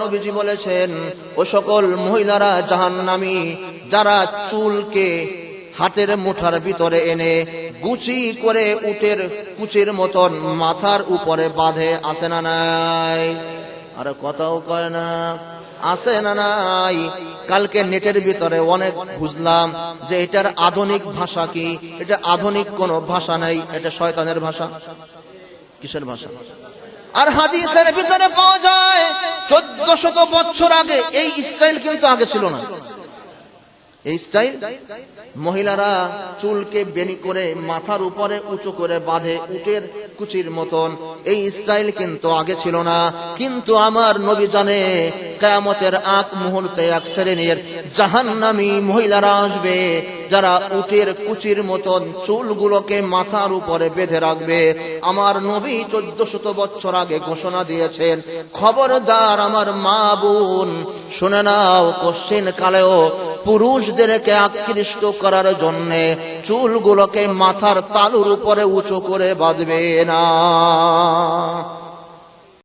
নবীজি বলেছেন, ও সকল মহিলারা জাহান্নামী যারা চুলকে হাতের মুঠার ভিতরে এনে গুচি করে উটের কুচির মতন মাথার উপরে বাঁধে, আছে না নাই? আর কথাও কয় না, আছে না নাই? কালকে নেটের ভিতরে অনেক বুঝলাম যে এটার আধুনিক ভাষা কি, এটা আধুনিক কোন ভাষা নাই, এটা শয়তানের ভাষা। কিসের ভাষা? আর হাদিসের ভিতরে পাওয়া যায় 1400 বছর আগে এই স্টাইল কিন্তু আগে ছিল না। এই স্টাইল মহিলারা চুলকে বেনি করে মাথার উপরে উঁচু করে বাঁধে উটের কুচির মতন, এই স্টাইল কিন্তু আগে ছিল না। কিন্তু আমার নবী জানে কিয়ামতের আগ মুহূর্তে এক শ্রেণীর জাহান্নামী মহিলারা আসবে যারা উটের কুচির মতন চুলগুলোকে মাথার উপরে বেঁধে রাখবে। আমার নবী 1400 বছর আগে ঘোষণা দিয়েছেন, খবরদার আমার মা বোন শুনে নাও, কোশ্চিন কালেও পুরুষদেরকে আকৃষ্ট করার জন্য চুলগুলোকে মাথার তালুর উপরে উঁচু করে বাঁধবে না।